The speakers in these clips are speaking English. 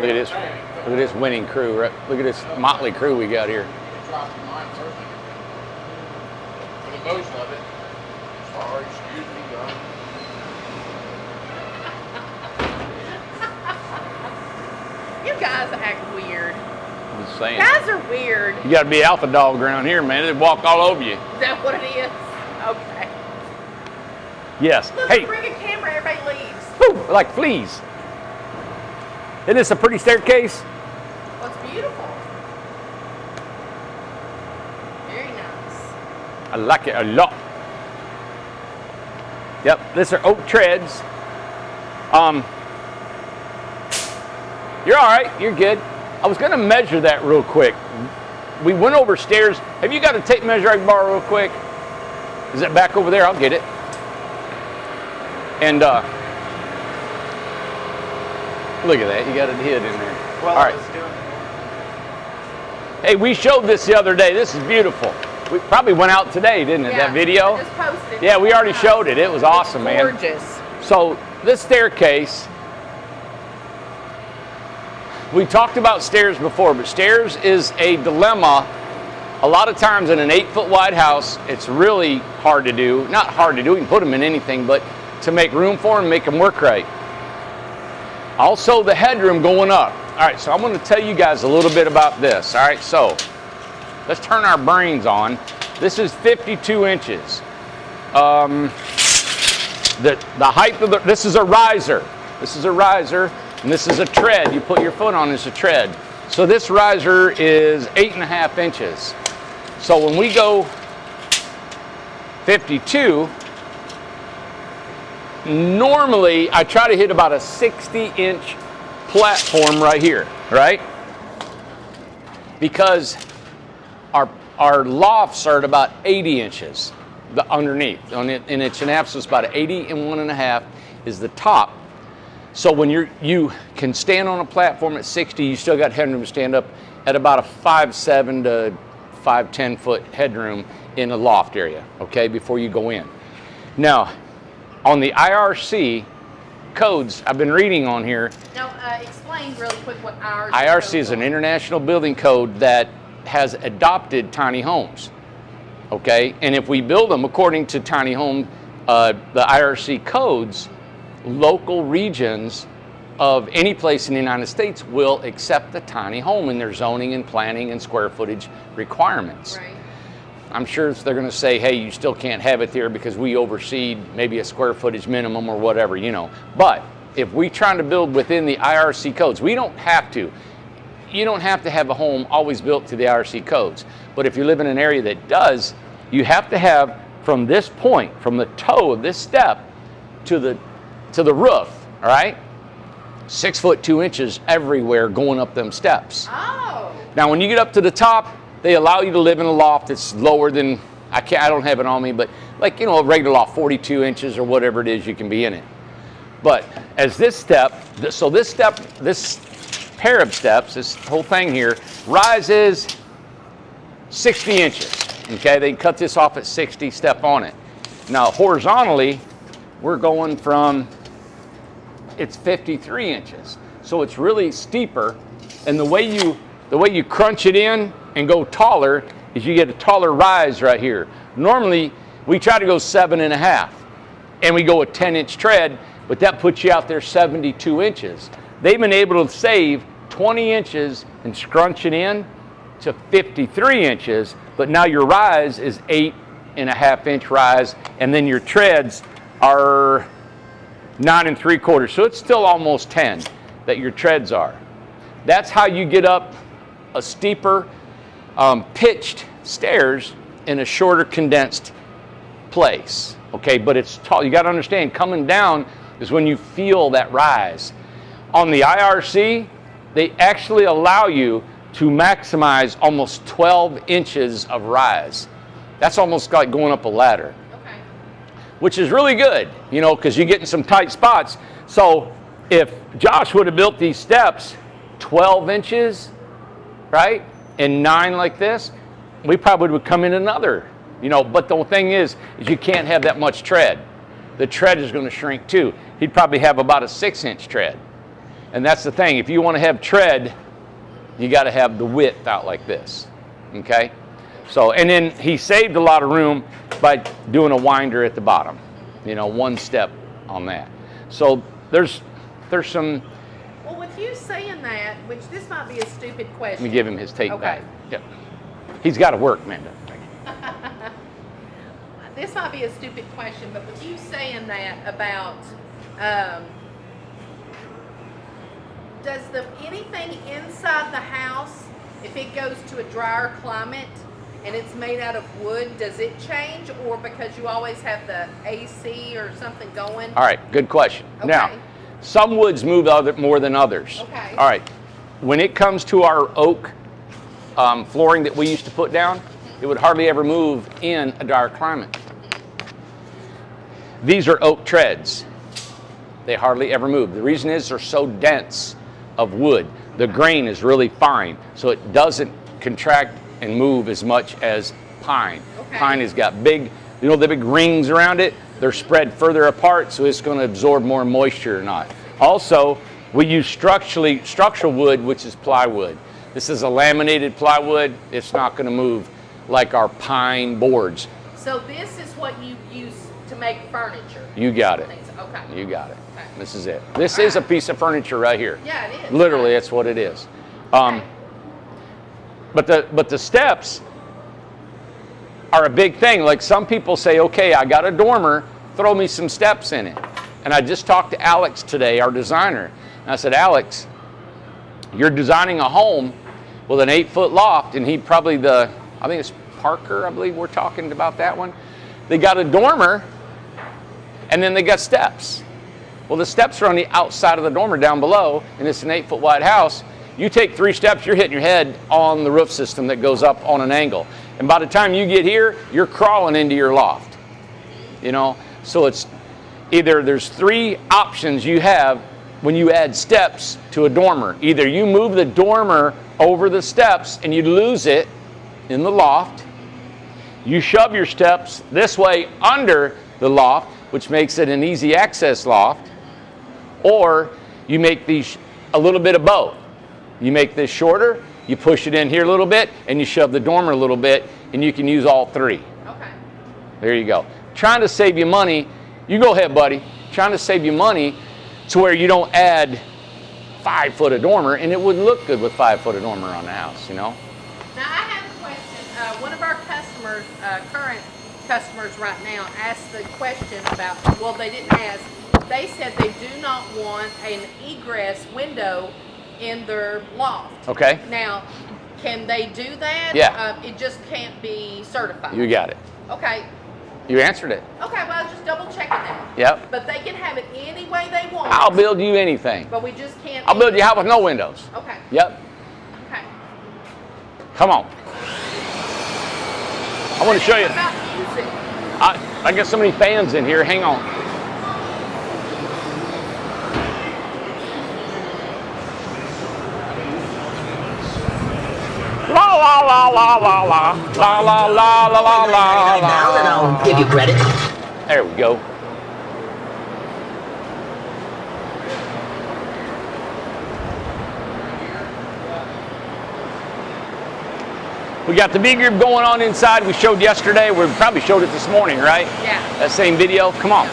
Look at this. Look at this winning crew. Right? Look at this motley crew we got here. For the most of it. Sorry, excuse me, guys. You guys act weird. I'm just saying. Guys are weird. You got to be alpha dog around here, man. They walk all over you. Is that what it is? Okay. Yes. Look, Hey. bring a camera, everybody leaves. Whew, like fleas. Isn't this a pretty staircase? Well, it's beautiful. Very nice. I like it a lot. Yep, these are oak treads. You're all right. You're good. I was going to measure that real quick. We went over stairs. Have you got a tape measure I can borrow real quick? Is it back over there? I'll get it. And look at that. You got it hid in there. Well, all right. Hey, we showed this the other day. This is beautiful. We probably went out today, didn't it? That video? I just posted it. Yeah, we already showed it. It was awesome, man. Gorgeous. So this staircase, we talked about stairs before, but stairs is a dilemma. A lot of times in an 8-foot wide house, it's really hard to do. Not hard to do, you can put them in anything, but to make room for them, make them work right. Also the headroom going up. All right, so I'm going to tell you guys a little bit about this. All right, so let's turn our brains on. This is 52 inches. The height of this is a riser. This is a riser, and this is a tread. You put your foot on, it's a tread. So this riser is 8.5 inches. So when we go 52, normally I try to hit about a 60-inch platform right here, right? Because our lofts are at about 80 inches underneath. On an inch and a half, so it's about 80 and 1.5 is the top. So when you can stand on a platform at 60, you still got headroom to stand up at about a 5'7" to 5'10" foot headroom in a loft area, okay, before you go in. Now, on the IRC codes I've been reading on here. Now, explain really quick what IRC is an international building code that has adopted tiny homes, okay? And if we build them according to tiny home, the IRC codes, local regions of any place in the United States will accept the tiny home in their zoning and planning and square footage requirements. Right. I'm sure they're going to say, hey, you still can't have it there because we oversee maybe a square footage minimum or whatever, you know. But if we're trying to build within the IRC codes, we don't have to. You don't have to have a home always built to the IRC codes. But if you live in an area that does, you have to have from this point, from the toe of this step to the roof, all right? 6 foot 2 inches everywhere going up them steps. Oh. Now, when you get up to the top, they allow you to live in a loft that's lower than, I don't have it on me, but like, you know, a regular loft, 42 inches or whatever it is, you can be in it. But as this step, so this step, this pair of steps, this whole thing here, rises 60 inches, okay? They cut this off at 60, step on it. Now, horizontally, we're going from, it's 53 inches. So it's really steeper, and the way you crunch it in and go taller is you get a taller rise right here. Normally, we try to go 7.5, and we go a 10-inch tread, but that puts you out there 72 inches. They've been able to save 20 inches and scrunch it in to 53 inches, but now your rise is 8.5-inch rise, and then your treads are 9 3/4. So it's still almost 10 that your treads are. That's how you get up a steeper, pitched stairs in a shorter, condensed place. Okay, but it's tall. You got to understand, coming down is when you feel that rise. On the IRC, they actually allow you to maximize almost 12 inches of rise. That's almost like going up a ladder. Okay. Which is really good, you know, because you get in some tight spots. So if Josh would have built these steps 12 inches, right, and 9 like this, we probably would come in another, you know, but the thing is you can't have that much tread. The tread is going to shrink too. He'd probably have about a 6-inch tread. And that's the thing. If you want to have tread, you got to have the width out like this. Okay? So, and then he saved a lot of room by doing a winder at the bottom. You know, one step on that. So there's some. Well, with you saying that, which this might be a stupid question. Let me give him his tape Okay. back. Yep. He's got to work, Amanda. This might be a stupid question, but with you saying that about, does anything inside the house, if it goes to a drier climate and it's made out of wood, does it change, or because you always have the AC or something going? All right, good question. Okay. Now, some woods move more than others. Okay. All right, when it comes to our oak flooring that we used to put down, it would hardly ever move in a drier climate. These are oak treads. They hardly ever move. The reason is they're so dense of wood. The grain is really fine, so it doesn't contract and move as much as pine. Okay. Pine has got big, you know, the big rings around it. They're spread further apart, so it's going to absorb more moisture or not. Also, we use structural wood, which is plywood. This is a laminated plywood. It's not going to move like our pine boards. So this is what you use to make furniture? You got it. Okay. You got it. Okay. This is it. This is a piece of furniture right here. Yeah, it is. Literally, that's what it is. Okay. But the steps are a big thing. Like some people say, okay, I got a dormer, throw me some steps in it. And I just talked to Alex today, our designer. And I said, Alex, you're designing a home with an 8-foot loft, and he probably I think it's Parker, I believe we're talking about that one. They got a dormer, and then they got steps. Well, the steps are on the outside of the dormer down below, and it's an 8-foot wide house. You take 3 steps, you're hitting your head on the roof system that goes up on an angle. And by the time you get here, you're crawling into your loft. You know, so it's either there's 3 options you have when you add steps to a dormer. Either you move the dormer over the steps and you lose it in the loft. You shove your steps this way under the loft, which makes it an easy access loft. Or you make these a little bit of both. You make this shorter, you push it in here a little bit, and you shove the dormer a little bit, and you can use all 3. Okay. There you go. Trying to save you money. You go ahead, buddy. Trying to save you money to where you don't add 5 foot of dormer, and it wouldn't look good with 5 foot of dormer on the house, you know? Now I have a question. One of our customers, current customers right now, asked the question about, well, they didn't ask, they said they do not want an egress window in their loft. Okay. Now, can they do that? Yeah. It just can't be certified. You got it. Okay. You answered it. Okay, well, I was just double checking that. Yep. But they can have it any way they want. I'll build you anything. But we just can't. I'll build you a house with no windows. Okay. Yep. Okay. Come on. I want to show you. What about music? I got so many fans in here. Hang on. La la la la la la la la la la la la. Now then I'll give you credit. There we go. We got the B group going on inside. We showed yesterday. We probably showed it this morning, right? Yeah. That same video. Come on.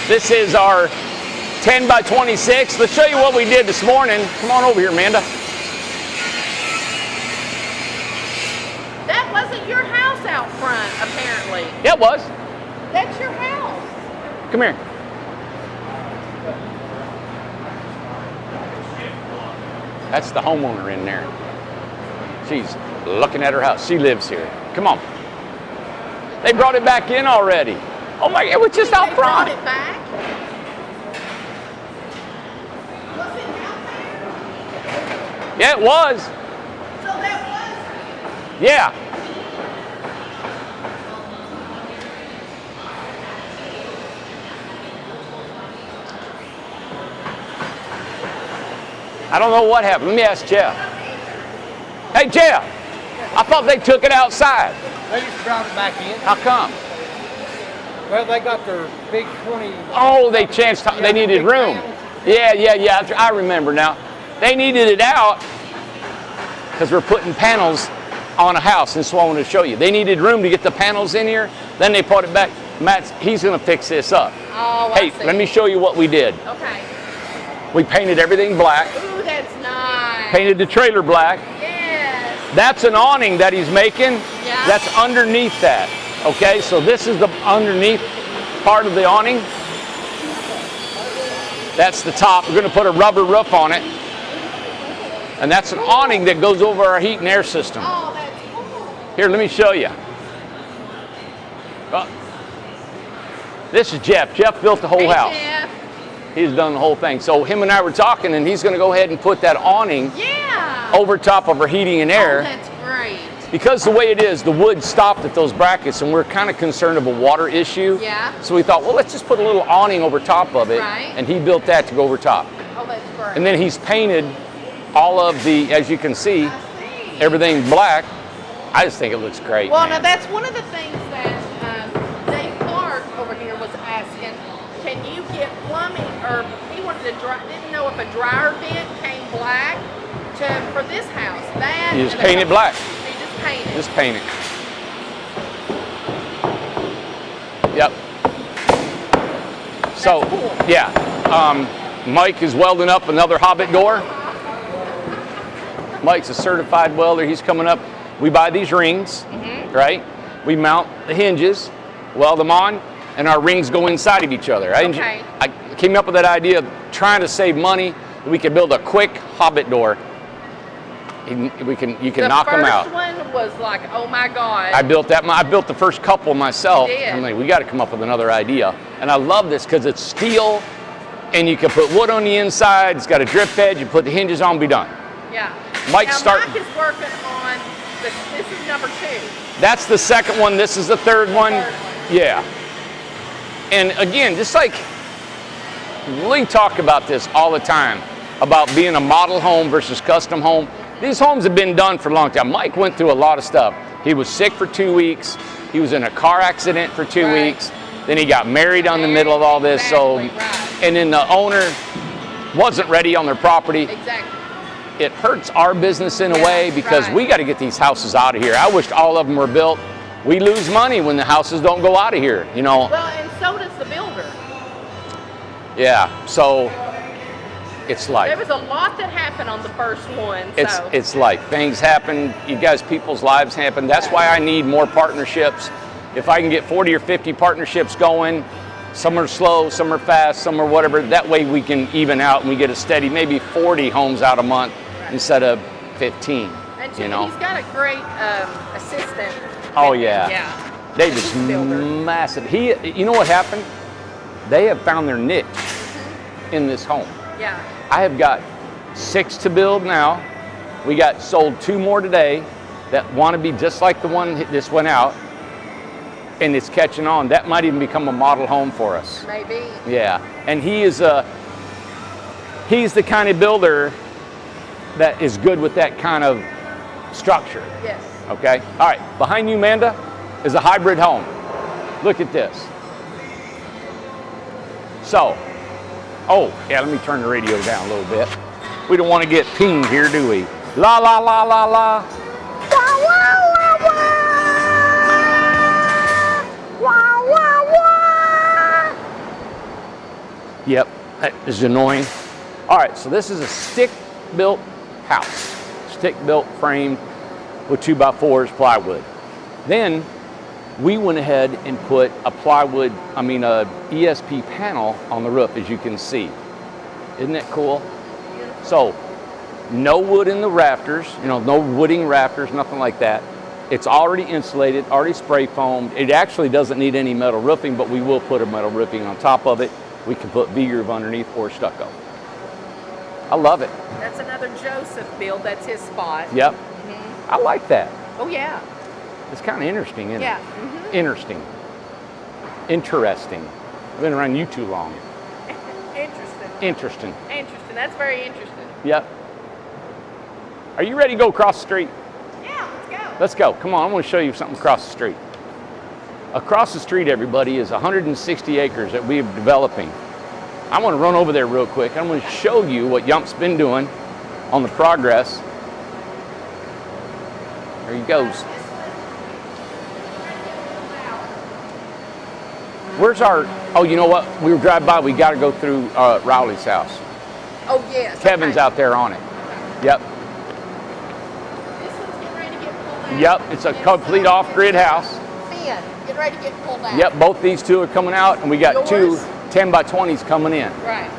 This is our 10 by 26. Let's show you what we did this morning. Come on over here, Amanda. That wasn't your house out front, apparently. Yeah, it was. That's your house. Come here. That's the homeowner in there. She's looking at her house. She lives here. Come on. They brought it back in already. Oh my, it was just out They brought front. it back? Was it out there? Yeah, it was. So that was. Yeah. I don't know what happened. Let me ask Jeff. Hey, Jeff. I thought they took it outside. They just brought it back in. How come? Well, they got their big 20. Oh, they they needed room. Yeah. I remember now. They needed it out because we're putting panels on a house, and that's what I wanted to show you. They needed room to get the panels in here. Then they put it back. He's going to fix this up. Oh, hey, let me show you what we did. Okay. We painted everything black. Ooh, that's nice. Painted the trailer black. Yes. That's an awning that he's making. Yeah. That's underneath that. Okay, so this is the underneath part of the awning. That's the top. We're going to put a rubber roof on it. And that's an awning that goes over our heat and air system. Oh, that's cool. Here, let me show you. This is Jeff. Jeff built the whole Hey, house. Jeff. He's done the whole thing. So him and I were talking, and he's going to go ahead and put that awning over top of our heating and air. Oh, that's great. Because the way it is, the wood stopped at those brackets, and we're kind of concerned of a water issue. Yeah. So we thought, well, let's just put a little awning over top of it. Right. And he built that to go over top. Oh, that's great. And then he's painted all of the, as you can see, everything black. I just think it looks great. Well, man. now that's one of the things that Dave Clark over here was asking. Can you get plumbing, or he wanted to didn't know if a dryer vent came black for this house. That You just paint it black. You just paint it. Just paint it. Yep. So, cool. yeah, Mike is welding up another Hobbit door. Mike's a certified welder. He's coming up. We buy these rings, right? We mount the hinges, weld them on, and our rings go inside of each other. Okay. I came up with that idea of trying to save money. We could build a quick Hobbit door. You can knock them out. The first one was like, oh my God. I built that. I built the first couple myself. You did. I'm like, we got to come up with another idea. And I love this because it's steel, and you can put wood on the inside. It's got a drip edge. You put the hinges on, be done. Yeah. Mike now, start. Mike is working on this is number 2. That's the second one. This is the third one. Third one. Yeah. And again, just like we talk about this all the time about being a model home versus custom home. These homes have been done for a long time. Mike went through a lot of stuff. He was sick for 2 weeks. He was in a car accident for 2 weeks. Then he got married on the middle of all this. Exactly, So, right. and then the owner wasn't ready on their property. Exactly. It hurts our business in a way because we got to get these houses out of here. I wish all of them were built. We lose money when the houses don't go out of here, you know. Well, and so does the builder. Yeah, so it's life. There was a lot that happened on the first one. It's life. Things happen. You guys, people's lives happen. That's why I need more partnerships. If I can get 40 or 50 partnerships going, some are slow, some are fast, some are whatever. That way we can even out and we get a steady, maybe 40 homes out a month instead of 15. And you know. he's got a great assistant. Oh yeah. Yeah. They just massive. You know what happened? They have found their niche in this home. Yeah. I have got 6 to build now. We got sold 2 more today that want to be just like the one this went out, and it's catching on. That might even become a model home for us. Maybe. Yeah, and he's the kind of builder that is good with that kind of structure. Yes. Okay. All right. Behind you, Amanda, is a hybrid home. Look at this. So. Oh, yeah, let me turn the radio down a little bit. We don't want to get pinged here, do we? La, la, la, la, la. Wah, wah, wah, wah. Wah, wah, wah. Yep, that is annoying. All right, so this is a stick-built house. Stick-built framed with 2x4s plywood. Then we went ahead and put a ESP panel on the roof, as you can see. Isn't that cool? So, no wood in the rafters, no wooding rafters, nothing like that. It's already insulated, already spray foamed. It actually doesn't need any metal roofing, but we will put a metal roofing on top of it. We can put V-groove underneath or stucco. I love it. That's another Joseph build. That's his spot. Yep. I like that. Oh, yeah. It's kind of interesting, isn't Yeah. it? Interesting. I've been around you too long. Interesting. That's very interesting. Yep. Are you ready to go across the street? Yeah. Let's go. Let's go. Come on, I want to show you something across the street. Across the street, everybody, is 160 acres that we're developing. I want to run over there real quick. I'm going to show you what Yump's been doing on the progress. There he goes. Where's our, oh, you know what? We were driving by, we got to go through Rowley's house. Oh, yes. Kevin's okay. out there on it. Yep. This one's getting ready to get pulled out. Yep, it's a complete off-grid house. Ben, get ready to get pulled out. Yep, both these two are coming out, and we got Yours? 2 10x20s coming in. Right.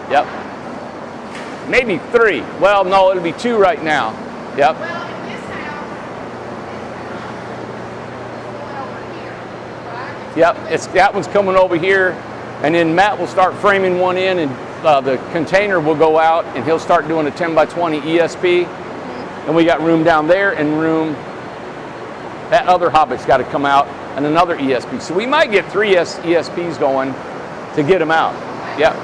Yep. Maybe 3. Well, no, it'll be 2 right now. Yep. Well, in this house, going over here, right? Yep, that one's coming over here, and then Matt will start framing one in, and the container will go out, and he'll start doing a 10x20 ESP. And we got room down there, and room, that other hobbit's got to come out, and another ESP. So we might get 3 ESPs going to get them out. Yep.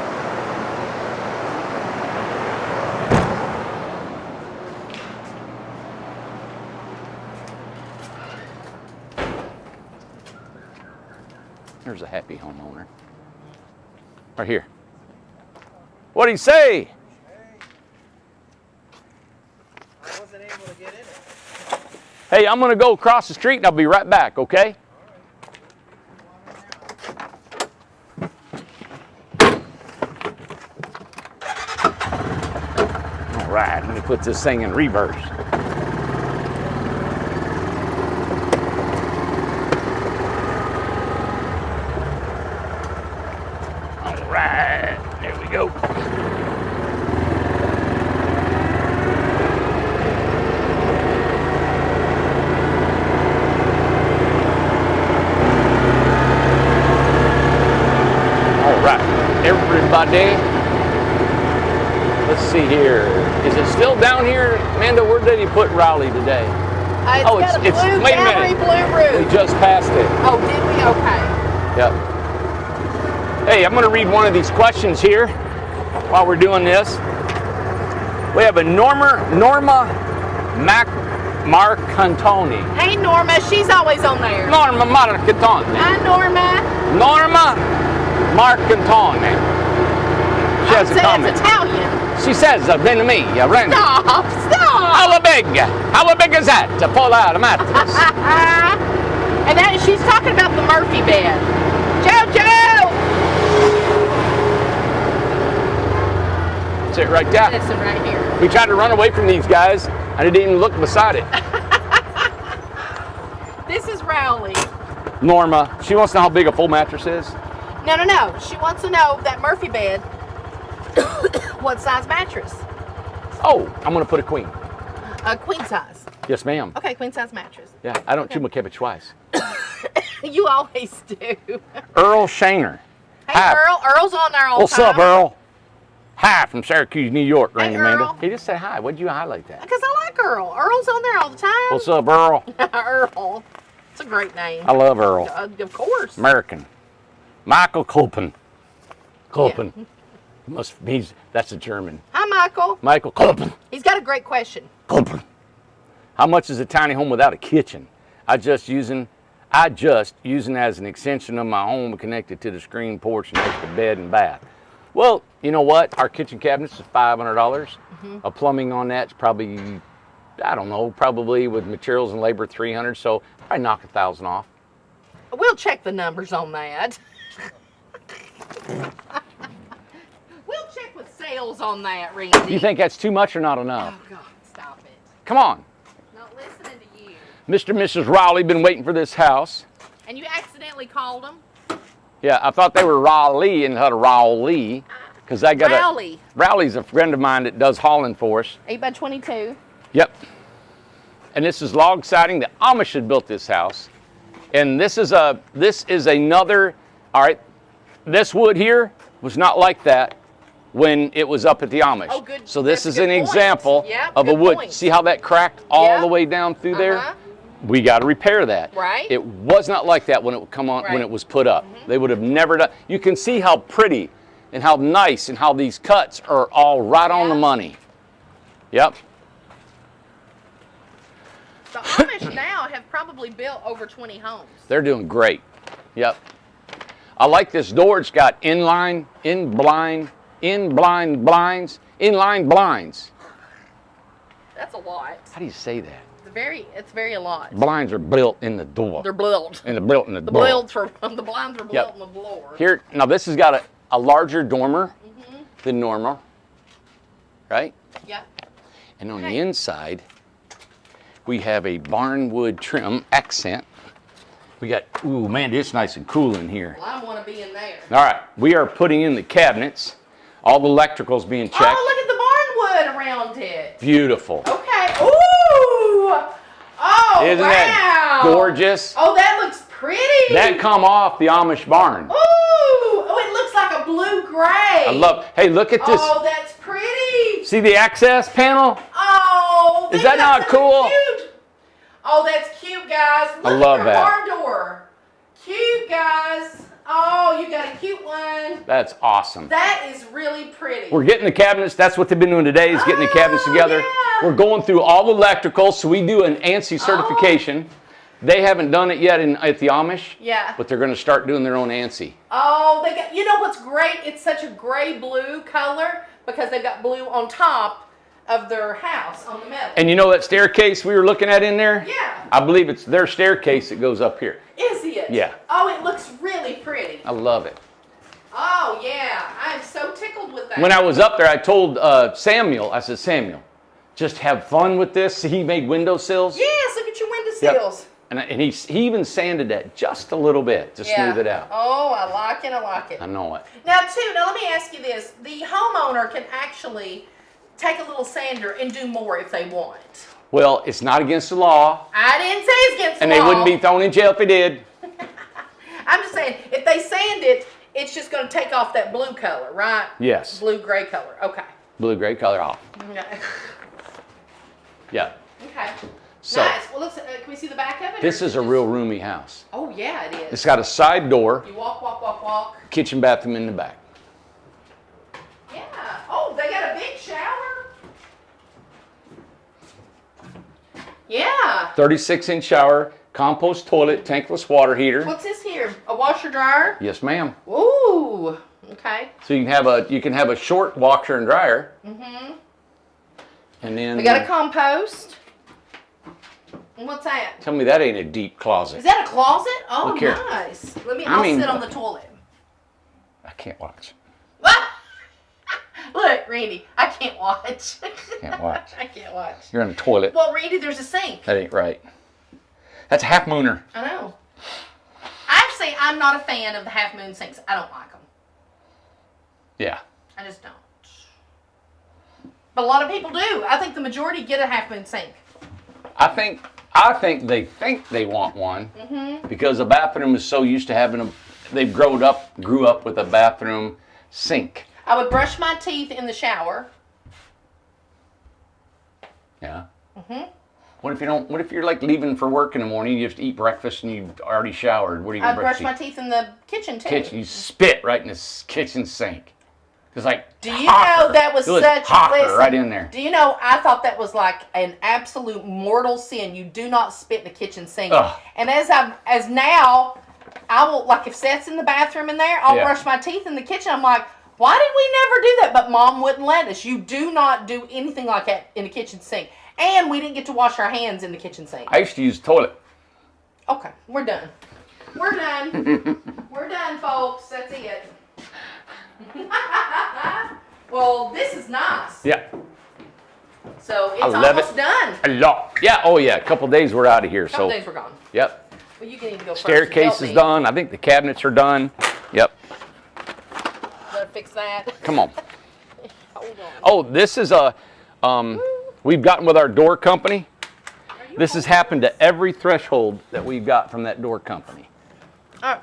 There's a happy homeowner. Right here. What'd he say? I wasn't able to get in it. Hey, I'm gonna go across the street and I'll be right back, okay? All right, let me put this thing in reverse. All right, there we go. Everybody, let's see here. Is it still down here, Amanda? Where did he put Rowley today? It's got a blue wait a gallery, minute. blue roof. We just passed it. Oh, did we? Okay. Yep. Hey, I'm going to read one of these questions here while we're doing this. We have a Norma Marcantoni. Hey, Norma. She's always on there. Norma Marcantoni. Hi, Norma. Norma Marcantoni. She has a comment. It's Italian. She says, been to me, Randy. Stop. How big is that to pull out a mattress? And that she's talking about the Murphy bed. Jojo! That's it right there. Listen right here. We tried to run away from these guys, and I didn't even look beside it. This is Rowley. Norma, she wants to know how big a full mattress is. No. She wants to know that Murphy bed, what size mattress? Oh, I'm going to put a queen. A queen size. Yes, ma'am. Okay, queen size mattress. Yeah, I don't chew my cabbage twice. You always do. Earl Shaner. Hey, Hi. Earl. Earl's on there all the What's time. up, Earl? Hi from Syracuse, New York, Hey, Randy Amanda. Earl. He just said hi. Why'd you highlight that? Because I like Earl. Earl's on there all the time. What's up, Earl? Earl. It's a great name. I love Earl. Of course. American. Michael Kolpen. Kolpen. That's a German. Hi, Michael. Michael Kolpen. He's got a great question. Kolpen. How much is a tiny home without a kitchen? I just using as an extension of my home connected to the screen porch and next to bed and bath. Well, you know what? Our kitchen cabinets is $500. A plumbing on that's probably, I don't know, probably with materials and labor $300. So I knock $1,000 off. We'll check the numbers on that. We'll check with sales on that, Randy. You think that's too much or not enough? Oh, God, stop it. Come on. Not listening to you. Mr. and Mrs. Rowley been waiting for this house. And you accidentally called them? Yeah, I thought they were Rowley and had a Rowley. Because I got Rowley. Rowley's a friend of mine that does hauling for us. 8x22. Yep. And this is log siding. The Amish had built this house. And this is another, all right, this wood here was not like that when it was up at the Amish. Oh, good. So this That's is a an good point. example Yep, of a good wood. point. See how that cracked all Yeah. the way down through there? Uh-huh. We got to repair that. Right. It was not like that when it would come on, when Right. it was put up. They would have never done. You can see how pretty and how nice and how these cuts are all right on the Yeah. money. Yep. The Amish now have probably built over 20 homes. They're doing great. Yep. I like this door. It's got inline blinds. That's a lot. How do you say that? It's very a lot. Blinds are built in the door. They're built. And they're built in the The door. blinds are built in the floor. Here, now this has got a larger dormer than normal, right? Yeah. And on the inside, we have a barnwood trim accent. We got, ooh man, it's nice and cool in here. Well, I want to be in there. All right, we are putting in the cabinets. All the electrical's being checked. Oh, look at the barnwood around it. Beautiful. Okay. Ooh. Oh, Isn't wow. that gorgeous? Oh, that looks pretty. That come off the Amish barn. Ooh. Oh, it looks like a blue-gray. I love, hey, look at this. Oh, that's pretty. See the access panel? Oh, Is that not something cool? Cute. Oh, that's cute, guys. Look I love at that. Barn door. Cute, guys. Oh, you got a cute one. That's awesome. That is really pretty. We're getting the cabinets. That's what they've been doing today, is getting the cabinets together. Yeah. We're going through all the electrical, so we do an ANSI certification. They haven't done it yet at the Amish, Yeah. but they're going to start doing their own ANSI. Oh, they got. You know what's great? It's such a gray-blue color because they've got blue on top of their house on the metal. And you know that staircase we were looking at in there? Yeah. I believe it's their staircase that goes up here. Is it? Yeah. Oh, it looks really pretty. I love it. Oh, yeah. I'm so tickled with that. When I was up there, I told Samuel, I said, Samuel, just have fun with this. He made windowsills. Yes, look at your windowsills. Yep. And he even sanded that just a little bit to smooth it out. Oh, I like it. I like it. I know it. Now, let me ask you this. The homeowner can actually take a little sander and do more if they want. Well, it's not against the law, I didn't say it's against and the they law. wouldn't be thrown in jail if they did. I'm just saying, if they sand it, it's just going to take off that blue color, right? Yes. Blue-gray color. Okay. Blue-gray color off. Okay. Yeah. Okay. So, nice. Well, let's. Can we see the back of it? this or is a just- real roomy house. Oh yeah, it is. It's got a side door, You walk. kitchen, bathroom in the back. Yeah. Oh, they got a big shower. Yeah. 36-inch shower, compost toilet, tankless water heater. What's this here? A washer dryer? Yes, ma'am. Ooh. Okay. So you can have a short washer and dryer. Mm-hmm. And then We got a compost. And what's that? tell me that ain't a deep closet. Is that a closet? Oh, Look here. nice. I'll sit on the toilet. I can't watch. Look, Randy, I can't watch. Can't watch. I can't watch. You're in the toilet. Well, Randy, there's a sink. That ain't right. That's a half mooner. I know. Actually, I'm not a fan of the half moon sinks. I don't like them. Yeah. I just don't. But a lot of people do. I think the majority get a half moon sink. I think they think they want one because a bathroom is so used to having they grew up with a bathroom sink. I would brush my teeth in the shower. Yeah. What if you're like leaving for work in the morning, you have to eat breakfast and you've already showered? What are you I'd gonna brush my teeth in the kitchen too. Kitchen, you spit right in this kitchen sink. It's like Do you know that was such listen, right in there. Do you know I thought that was like an absolute mortal sin. You do not spit in the kitchen sink. Ugh. And as now, I will, like, if Seth's in the bathroom in there, I'll Yeah. brush my teeth in the kitchen. I'm like, why did we never do that? But Mom wouldn't let us. You do not do anything like that in the kitchen sink. And we didn't get to wash our hands in the kitchen sink. I used to use the toilet. Okay, we're done. We're done. We're done, folks. That's it. Well, this is nice. Yeah. So it's I love almost it. done. A lot. Yeah. Oh yeah. A couple days we're out of here. Couple So. days we're gone. Yep. Well, you can even go first. Staircase Help is me. done. I think the cabinets are done. Yep. Gotta fix that. Come on. Hold on. Oh, this is we've gotten with our door company. This has happened to every threshold that we've got from that door company. Oh.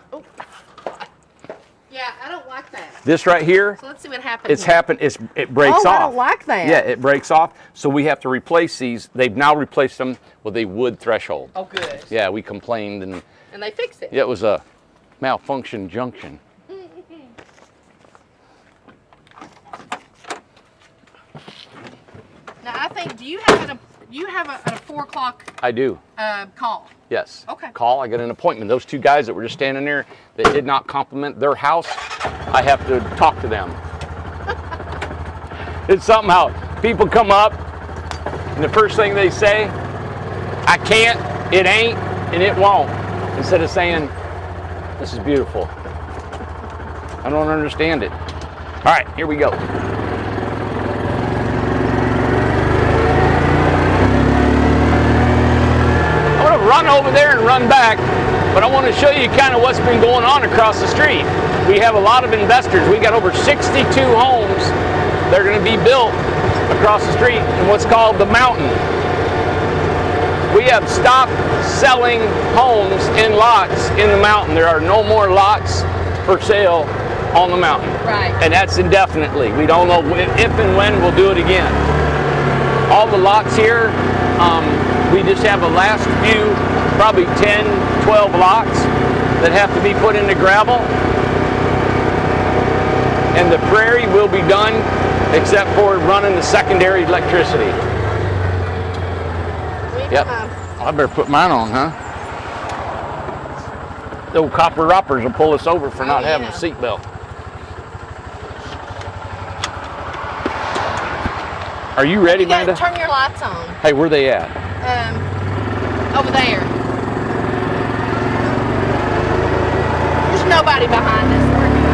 Yeah, I don't like that. This right here, So let's see what happens. it's happened. It breaks off. Oh, I don't like that. Yeah, it breaks off. So we have to replace these. They've now replaced them with a wood threshold. Oh, good. Yeah, we complained and And they fixed it. yeah, it was a malfunction junction. Now, I think, do you have you have a 4 o'clock I do. call. Yes. Okay. Call. I get an appointment. Those 2 guys that were just standing there that did not compliment their house, I have to talk to them. It's somehow people come up and the first thing they say, I can't, it ain't, and it won't. Instead of saying, this is beautiful. I don't understand it. All right, here we go. I want to run over there and run back, but I want to show you kind of what's been going on across the street. We have a lot of investors. We got over 62 homes that are going to be built across the street in what's called the mountain. We have stopped selling homes in lots in the mountain. There are no more lots for sale on the mountain. Right. And that's indefinitely. We don't know if and when we'll do it again. All the lots here, we just have the last few, probably 10, 12 lots that have to be put into gravel. And the prairie will be done except for running the secondary electricity. Yep. I better put mine on, huh? The old copper roppers will pull us over for not having a seatbelt. Are you ready, You gotta Amanda? turn your lights on. Hey, where they at? Over there. There's nobody behind us. We're good.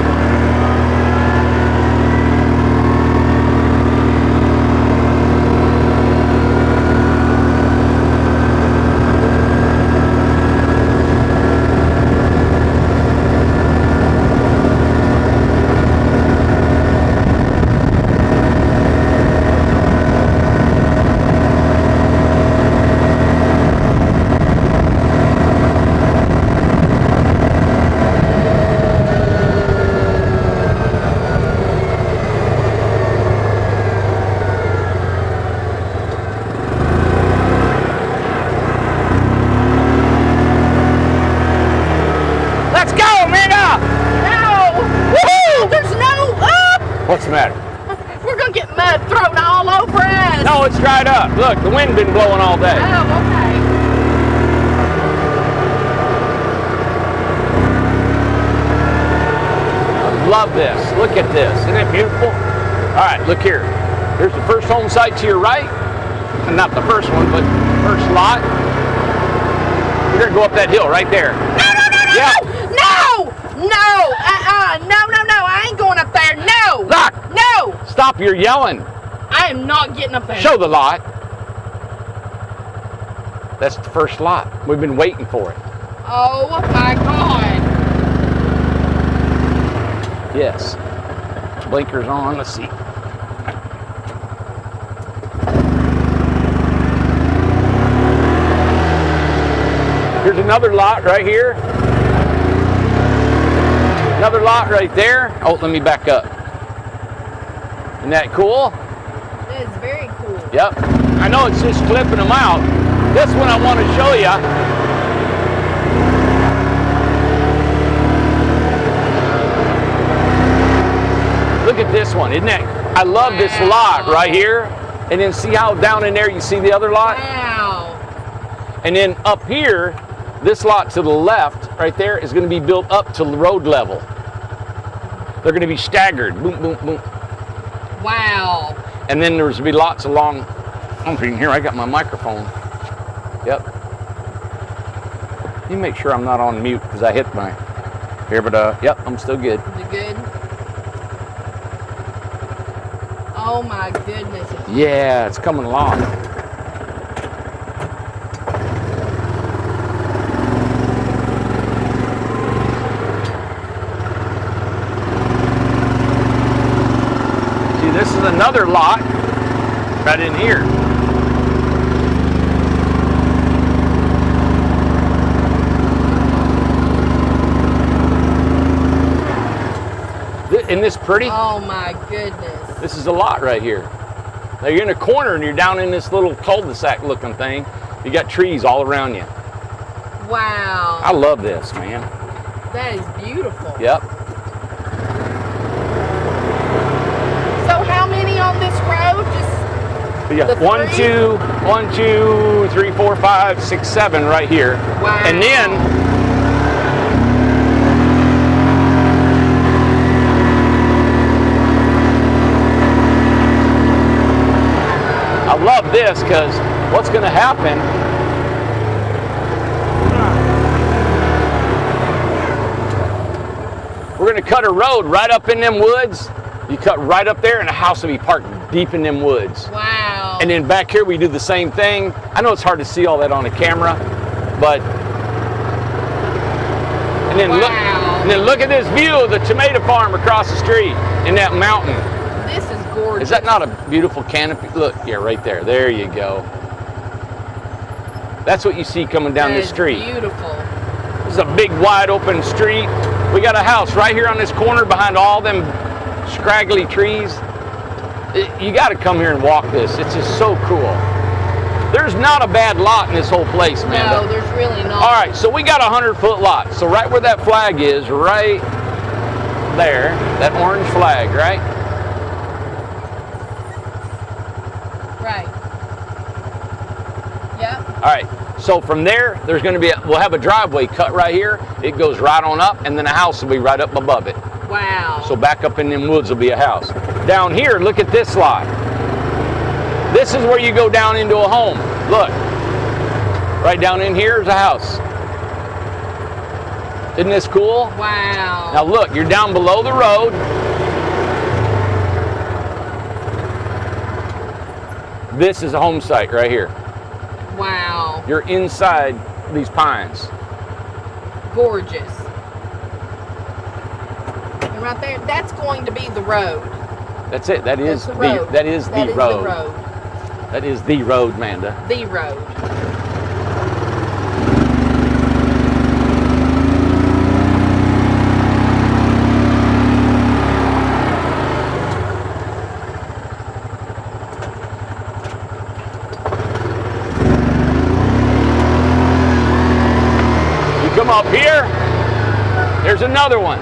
Let's go, Amanda! No! Woohoo! There's no up! What's the matter? We're gonna get mud thrown all over us. No, it's dried up. Look, the wind been blowing all day. Oh, okay. I love this. Look at this. Isn't it beautiful? All right, look here. Here's the first home site to your right. And not the first one, but first lot. You're gonna go up that hill right there. Yeah. No! No! No, I ain't going up there. No! Look! No! Stop, you're yelling. I am not getting up there. Show the lot. That's the first lot. We've been waiting for it. Oh my God. Yes. Blinkers on. Let's see. Here's another lot right here. Another lot right there. Oh, let me back up. Isn't that cool? That is very cool. Yep. I know it's just clipping them out. This one I want to show you. Look at this one. Isn't that? I love this lot right here. And then see how down in there you see the other lot? Wow. And then up here, this lot to the left, right there, is going to be built up to road level. They're going to be staggered. Boom, boom, boom. Wow. And then there's going to be lots along. I'm thinking here, I got my microphone. Yep. You make sure I'm not on mute because I hit my here, but yep, I'm still good. Is it good? Oh my goodness. Yeah, it's coming along. See, this is another lot right in here. Isn't this pretty? Oh my goodness. This is a lot right here. Now you're in a corner and you're down in this little cul-de-sac looking thing. You got trees all around you. Wow. I love this, man. That is beautiful. Yep. So how many on this road? Just Yeah. The 1, three? 2, 1, 2, 3, 4, 5, 6, 7 right here. Wow. And then I love this because what's going to happen, we're going to cut a road right up in them woods. You cut right up there and the house will be parked deep in them woods. Wow. And then back here we do the same thing. I know it's hard to see all that on the camera, but and then look at this view of the tomato farm across the street in that mountain. This is gorgeous. Is that not a beautiful canopy? Look, yeah, right there. There you go. That's what you see coming down That the is street. Beautiful. This is a big wide open street. We got a house right here on this corner behind all them scraggly trees. You got to come here and walk this. It's just so cool. There's not a bad lot in this whole place, man. No, there's really not. All right, so we got a 100-foot lot. So right where that flag is, right there, that orange flag, right? Right. Yep. All right, so from there, there's going to be, we'll have a driveway cut right here. It goes right on up, and then a house will be right up above it. Wow. So back up in them woods will be a house. Down here, look at this lot. This is where you go down into a home. Look, right down in here is a house. Isn't this cool? Wow. Now look, you're down below the road. This is a home site right here. Wow. You're inside these pines. Gorgeous. And right there, that's going to be the road. That's it. That is That's the road. that is That the is road. the road. That is the road, Manda. The road. You come up here, there's another one.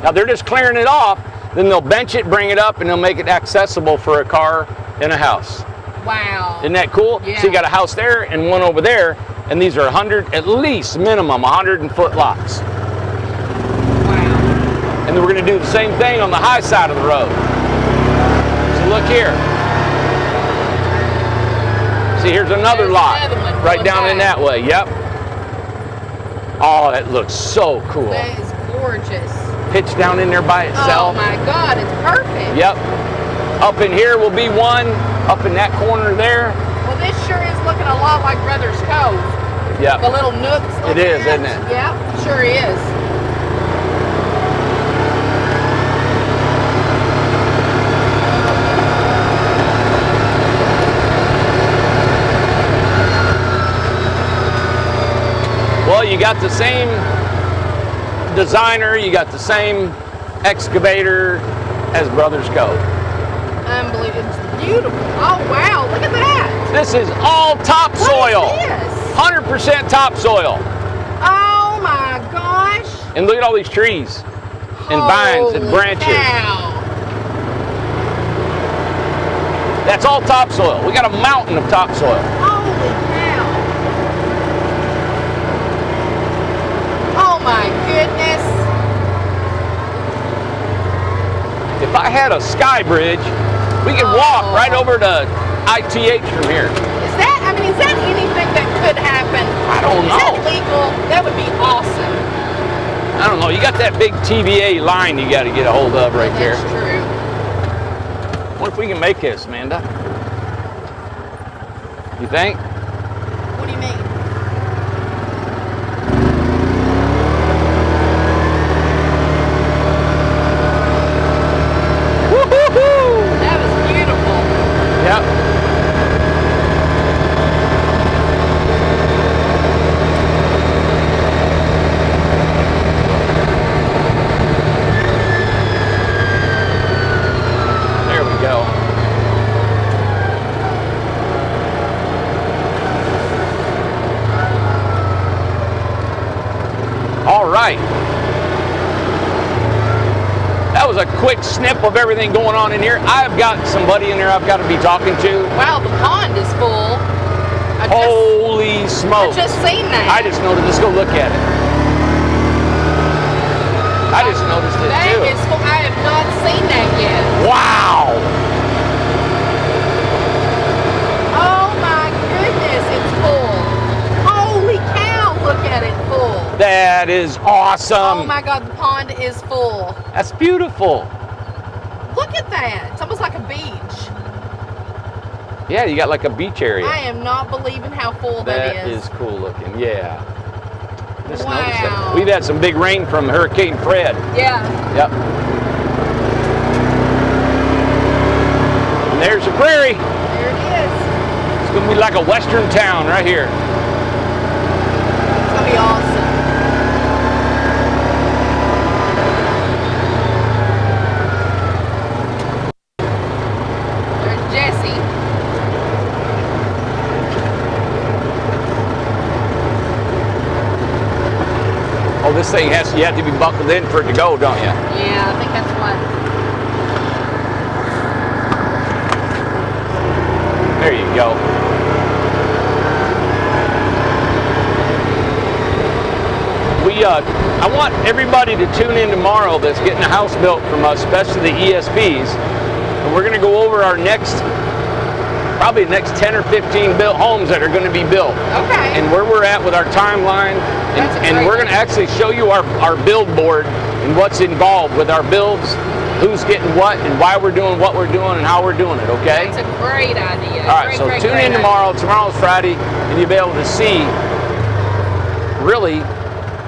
Now they're just clearing it off, then they'll bench it, bring it up, and they'll make it accessible for a car and a house. Wow. Isn't that cool? Yeah. So you got a house there and one over there, and these are 100, at least minimum 100-foot lots. Wow. And then we're going to do the same thing on the high side of the road. So look here. See, here's another There's lot another one right going down in back. that way. Yep. Oh, that looks so cool. That is gorgeous. Pitch down in there by Oh itself. my God, it's perfect. Yep. Up in here will be one. Up in that corner there. Well, this sure is looking a lot like Brothers Cove. Yep. The little nooks. It is, isn't it? Yep, sure is. Well, you got the same designer, you got the same excavator as Brothers Cove. Unbelievable. It's beautiful. Oh, wow. Look at that. This is all topsoil. What is this? 100% topsoil. Oh, my gosh. And look at all these trees and vines and Holy branches. cow. That's all topsoil. We got a mountain of topsoil. Holy cow. Oh, my goodness. If I had a sky bridge, we could walk right over to 8’x from here. Is that anything that could happen? I don't Is know. that legal? That would be awesome. I don't know. You got that big TVA line you got to get a hold of right there. That's true. What if we can make this, Amanda? You think? What do you mean? Woo-hoo-hoo! That was beautiful. Yep. There we go. All right. that was a quick snip of everything going on in here. I've got somebody in there I've got to be talking to. Wow, the pond is full. Holy smokes. I just seen that. I just noticed. Let's go look at it. I just noticed it That too. is full. I have not seen that yet. Wow. Oh my goodness, it's full. Holy cow, look at it full. That is awesome. Oh my God, the pond is full. That's beautiful. Look at that. It's almost like a beach. Yeah, you got like a beach area. I am not believing how full that That is. is cool looking. Yeah. Just Wow. noticed that. We've had some big rain from Hurricane Fred. Yeah. Yep. And there's the prairie. There it is. It's going to be like a western town right here. It's going to be awesome. There's Jesse. Oh, this thing you have to be buckled in for it to go, don't you? Yeah, I think that's what. There you go. I want everybody to tune in tomorrow that's getting a house built from us, especially the ESPs. And we're going to go over our probably the next 10 or 15 built homes that are going to be built. Okay. And where we're at with our timeline. That's a And great we're going to actually show you our build board and what's involved with our builds, who's getting what, and why we're doing what we're doing and how we're doing it, okay? That's a great idea. All right, so tune in tomorrow. Tomorrow's Friday, and you'll be able to see really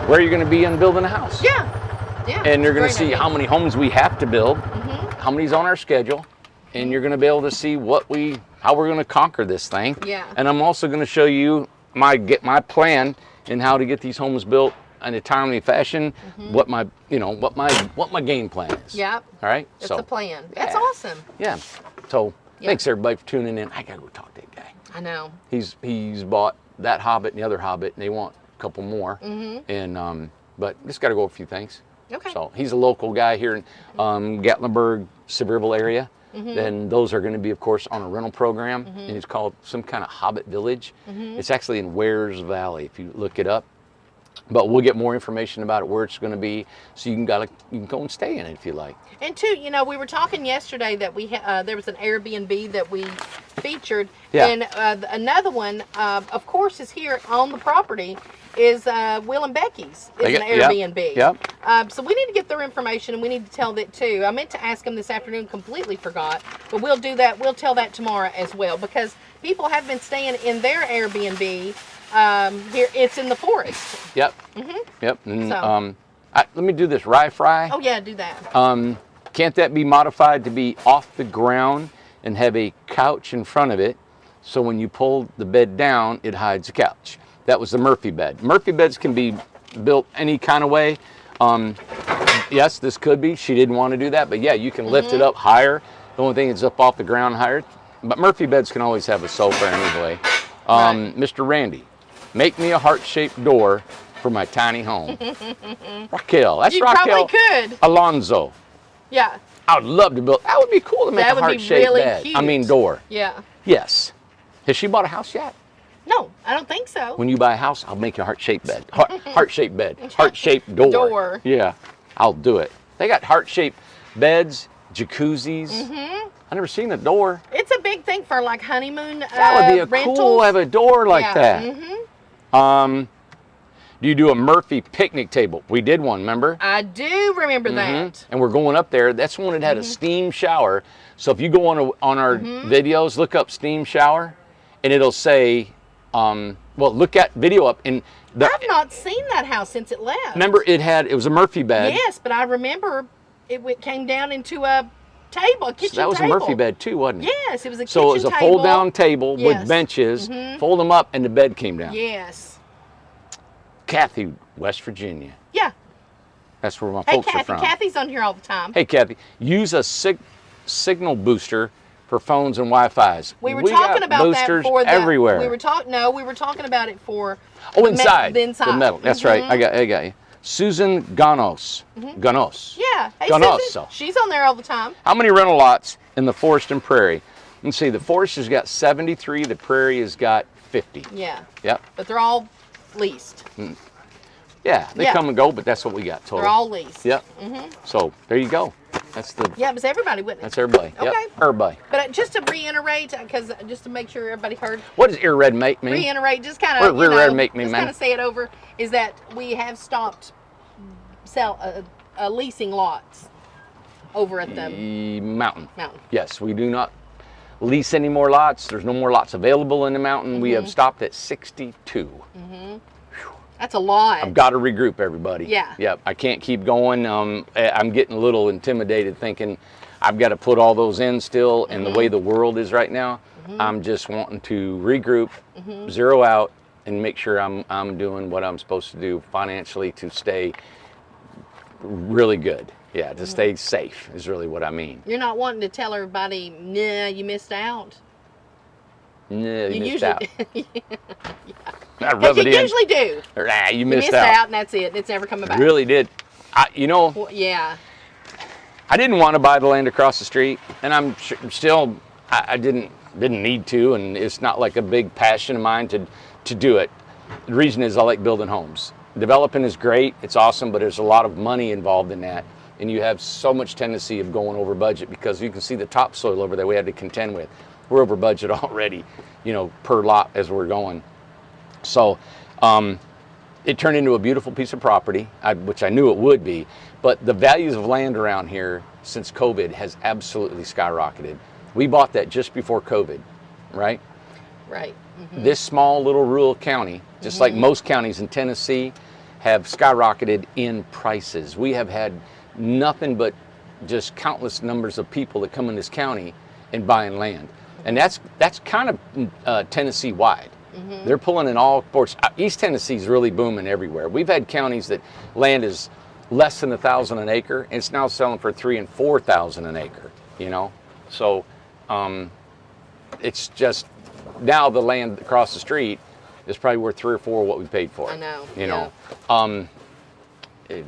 where you're going to be in building a house. Yeah. Yeah. And you're going to Great see idea. how many homes we have to build, Mhm. how many's on our schedule, and you're going to be able to see how we're going to conquer this thing. Yeah. And I'm also going to show you my plan and how to get these homes built in a timely fashion. What my game plan is. Yep. All right. It's a plan. That's yeah. awesome. Yeah. So Yeah. thanks everybody for tuning in. I gotta go talk to that guy. I know. He's bought that Hobbit and the other Hobbit, and they want a couple more. And but just got to go over a few things. Okay. So he's a local guy here in Gatlinburg, Sevierville area. Then those are going to be, of course, on a rental program, and it's called some kind of Hobbit Village. It's actually in Wares Valley, if you look it up. But we'll get more information about it, where it's going to be, so you can go and stay in it if you like. And two, we were talking yesterday that there was an Airbnb that we featured, Yeah. and another one, of course, is here on the property. Is Will and Becky's is an Airbnb. Yep. So we need to get their information, and we need to tell that too. I meant to ask them this afternoon, completely forgot, but we'll do that. We'll tell that tomorrow as well, because people have been staying in their Airbnb. Here, it's in the forest. Yep. Yep. And, So. let me do this rye fry. Oh yeah, do that. Can't that be modified to be off the ground and have a couch in front of it, so when you pull the bed down, it hides the couch? That was the Murphy bed. Murphy beds can be built any kind of way. Yes, this could be. She didn't want to do that, but yeah, you can lift it up higher. The only thing is up off the ground higher. But Murphy beds can always have a sofa anyway. Right. Mr. Randy, make me a heart-shaped door for my tiny home. Raquel, that's You Raquel probably could. Alonzo. Yeah. I would love to build. That would be cool to make That a would be heart-shaped really bed. cute. I mean, door. Yeah. Yes. Has she bought a house yet? No, I don't think so. When you buy a house, I'll make you a heart-shaped bed. Heart-shaped bed. Heart-shaped door. Door. Yeah, I'll do it. They got heart-shaped beds, jacuzzis. I've never seen a door. It's a big thing for like honeymoon That would be a rentals. cool have a door like Yeah. that. Do you do a Murphy picnic table? We did one, remember? I do remember that. And we're going up there. That's one that had a steam shower. So if you go on our videos, look up steam shower, and it'll say, look at video up. And I've not seen that house since it left. remember, it was a Murphy bed. Yes, but I remember it came down into a table, a kitchen So that was table. a Murphy bed too, wasn't it? Yes, it was a So it was kitchen a table. fold-down table Yes. with benches. Fold them up, and the bed came down. Yes. Kathy, West Virginia. Yeah. That's where my Hey, folks are Kathy. from. Kathy's on here all the time. Hey, Kathy, use a signal booster for phones and Wi-Fi's. We were got talking about that boosters for the everywhere. We were talking about it for Oh, the inside. the inside. The metal. That's right. I got you. Susan Ganos. Ganos. Yeah. Hey, Ganoso. Susan. She's on there all the time. How many rental lots in the Forest and Prairie? Let's see, the Forest has got 73, the Prairie has got 50. Yeah. Yep. But they're all leased. Yeah, they come and go, but that's what we got total. They're all leased. Yep. So there you go. That's the. Yeah, it was everybody, wasn't it? That's everybody. Okay. Yep. Everybody. But just to reiterate, because just to make sure everybody heard. What does ear-red make mean? Reiterate, just kind of, Rear-red make me, just man. kind of say it over, is that we have stopped leasing lots over at the mountain. mountain. Yes, we do not lease any more lots. There's no more lots available in the mountain. We have stopped at 62. That's a lot. I've got to regroup everybody. Yeah. Yep. I can't keep going. I'm getting a little intimidated thinking I've got to put all those in still. And the way the world is right now, I'm just wanting to regroup, zero out, and make sure I'm doing what I'm supposed to do financially to stay really good. Yeah, to stay safe is really what I mean. You're not wanting to tell everybody, nah, you missed out. Yeah, you missed usually, out. Yeah. I rub it You in. usually do. Or, you You missed missed out, and that's it. It's never coming back. Really did. Well, yeah. I didn't want to buy the land across the street, and I'm still. I didn't need to, and it's not like a big passion of mine to do it. The reason is I like building homes. Developing is great. It's awesome, but there's a lot of money involved in that, and you have so much tendency of going over budget because you can see the topsoil over there we had to contend with. We're over budget already, per lot as we're going. So it turned into a beautiful piece of property, which I knew it would be, but the values of land around here since COVID has absolutely skyrocketed. We bought that just before COVID, right? Right. This small little rural county, just like most counties in Tennessee, have skyrocketed in prices. We have had nothing but just countless numbers of people that come in this county and buying land. And that's kind of Tennessee-wide. They're pulling in all ports. East Tennessee's really booming everywhere. We've had counties that land is less than $1,000 an acre, and it's now selling for $3,000 and $4,000 an acre. So it's just now the land across the street is probably worth 3 or 4 what we paid for it. I know. You yeah. know.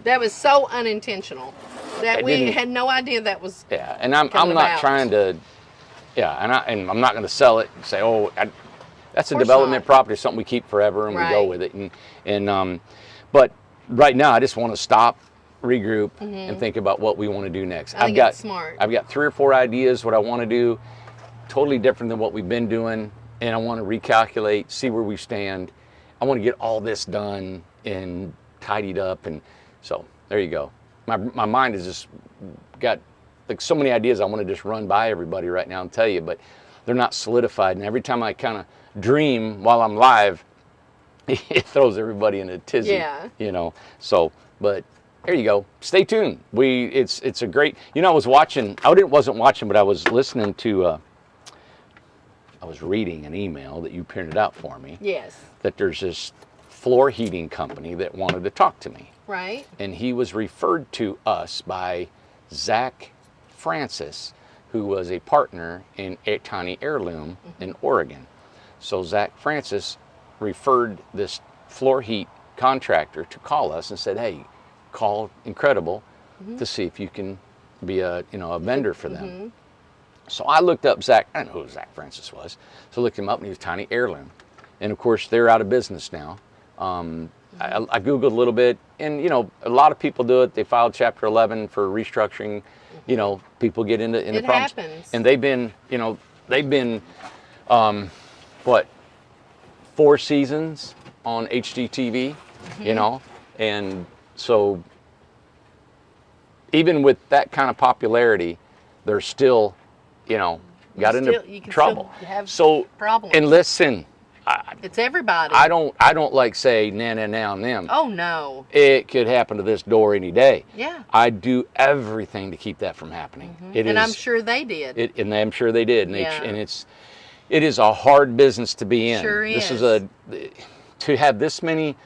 That was so unintentional that we didn't- had no idea that was. Yeah, and I'm coming not about. trying to. Yeah, and I'm not going to sell it and say, that's a course development not. property, something we keep forever and we go Right. with it. But right now I just want to stop, regroup, and think about what we want to do next. I think it's smart. I've got 3 or 4 ideas what I want to do, totally different than what we've been doing, and I want to recalculate, see where we stand. I want to get all this done and tidied up, and so there you go. My mind has just got like so many ideas I want to just run by everybody right now and tell you, but they're not solidified. And every time I kind of dream while I'm live, it throws everybody in a tizzy. Yeah. So, but here you go. Stay tuned. It's a great. I was watching. Wasn't watching, but I was listening to. I was reading an email that you printed out for me. Yes. That there's this floor heating company that wanted to talk to me. Right. And he was referred to us by Zach Francis, who was a partner in a tiny heirloom in Oregon. So Zach Francis referred this floor heat contractor to call us and said, hey, call Incredible to see if you can be a vendor for them. So I looked up Zach. I didn't know who Zach Francis was. So I looked him up, and he was Tiny Heirloom. And of course, they're out of business now. I Googled a little bit, and a lot of people do it. They filed Chapter 11 for restructuring. People get into It problems. happens. And they've been, 4 seasons on HGTV, and so even with that kind of popularity, they're still, got You into can trouble. still have So, problems. and listen, It's everybody. I don't like say nah and them. Oh no. It could happen to this door any day. Yeah. I do everything to keep that from happening. And I'm sure they did. And I'm sure they did. And, Yeah. it is a hard business to be in. Sure This is. To have this many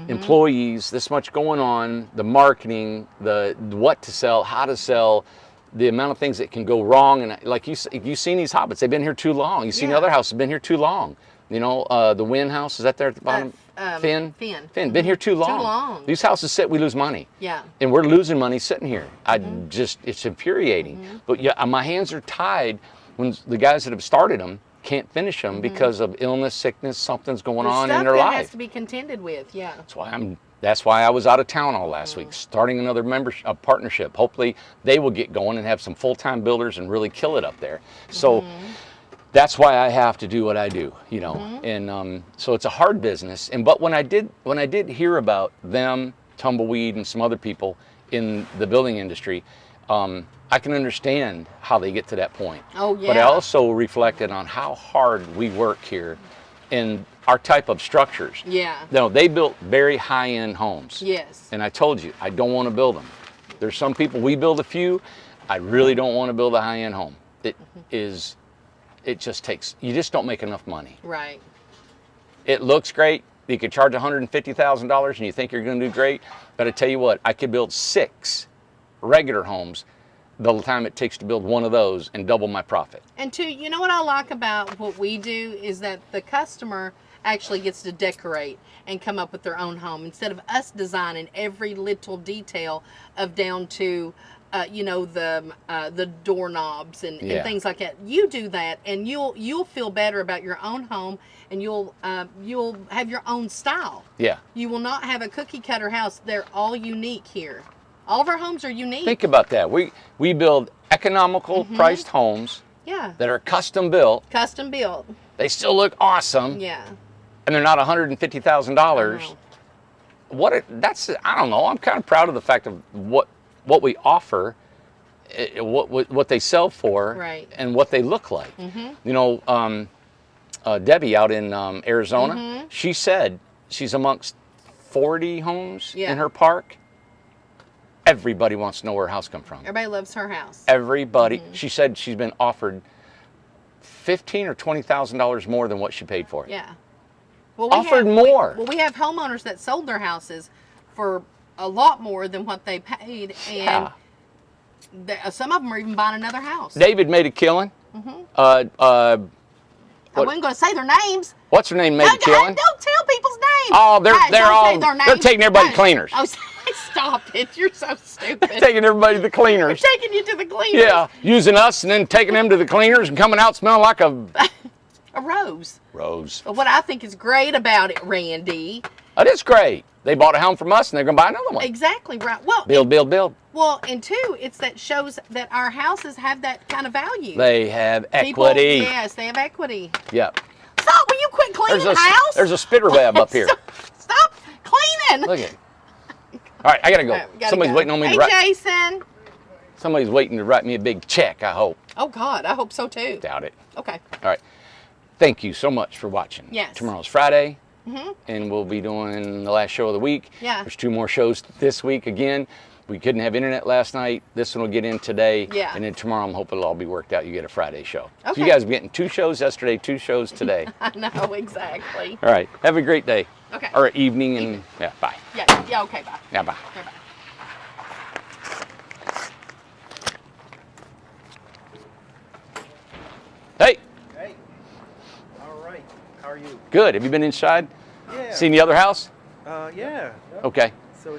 employees, this much going on, the marketing, the what to sell, how to sell, the amount of things that can go wrong. And like you've seen these hobbits, they've been here too long. You've seen Yeah. other houses, been here too long. You know, the Wynn house, is that there at the bottom? Finn? Finn. Been here too long. Too long. These houses sit, we lose money. Yeah. And we're losing money sitting here. It's infuriating. But yeah, my hands are tied when the guys that have started them can't finish them because of illness, sickness, something's going on in their Stuff that life. has to be contended with, yeah. That's why I was out of town all last week, starting another partnership. Hopefully they will get going and have some full-time builders and really kill it up there. So that's why I have to do what I do, you know. And so it's a hard business. But when I did hear about them, Tumbleweed, and some other people in the building industry, I can understand how they get to that point. Oh, yeah. But I also reflected on how hard we work here in our type of structures. Yeah. No, they built very high-end homes. Yes. And I told you, I don't want to build them. There's some people, we build a few. I really don't want to build a high-end home. It just takes, you just don't make enough money. Right. It looks great. You could charge $150,000 and you think you're going to do great. But I tell you what, I could build 6 regular homes the time it takes to build one of those and double my profit. And two, you know what I like about what we do is that the customer actually gets to decorate and come up with their own home instead of us designing every little detail of down to you know, the doorknobs and things like that. You do that, and you'll feel better about your own home, and you'll have your own style. Yeah. You will not have a cookie cutter house. They're all unique here. All of our homes are unique. Think about that. We build economical priced homes Yeah. that are custom built. Custom built. They still look awesome. Yeah. And they're not $150,000. I don't know. I'm kind of proud of the fact of what we offer, what they sell for, Right. and what they look like. You know, Debbie out in Arizona, she said she's amongst 40 homes in her park. Everybody wants to know where her house come from. Everybody loves her house. Everybody. She said she's been offered $15,000 or $20,000 more than what she paid for it. Yeah. Well, Offered more. We have homeowners that sold their houses for a lot more than what they paid, and some of them are even buying another house. David made a killing. I wasn't going to say their names. What's her name? Made a killing. Don't tell people's names. Oh, they're they're taking everybody to cleaners. Oh, stop it! You're so stupid. Taking everybody to the cleaners. They're taking you to the cleaners. Yeah, using us and then taking them to the cleaners and coming out smelling like a rose. Rose. But what I think is great about it, Randy. It is great. They bought a home from us and they're going to buy another one. Exactly right. Well, Build. Well, and two, it's that shows that our houses have that kind of value. They have equity. Yes, they have equity. Yep. Stop! Will you quit cleaning the house? There's a spider web up here. Stop cleaning. Look at it. All right, I gotta go. Somebody's waiting on me to write. Hey, Jason. Somebody's waiting to write me a big check, I hope. Oh, God, I hope so, too. Doubt it. Okay. All right. Thank you so much for watching. Yes. Tomorrow's Friday, and we'll be doing the last show of the week. Yeah. There's 2 more shows this week. Again, we couldn't have internet last night. This one will get in today. Yeah. And then tomorrow, I'm hoping it'll all be worked out. You get a Friday show. Okay. So you guys are getting 2 shows yesterday, 2 shows today. I know, exactly. All right. Have a great day. Okay. Or evening, and yeah, bye. Yeah, okay, bye. Yeah, bye. Okay, bye. Hey. Hey. All right. How are you? Good. Have you been inside? Yeah. Seen the other house? Yeah. Okay.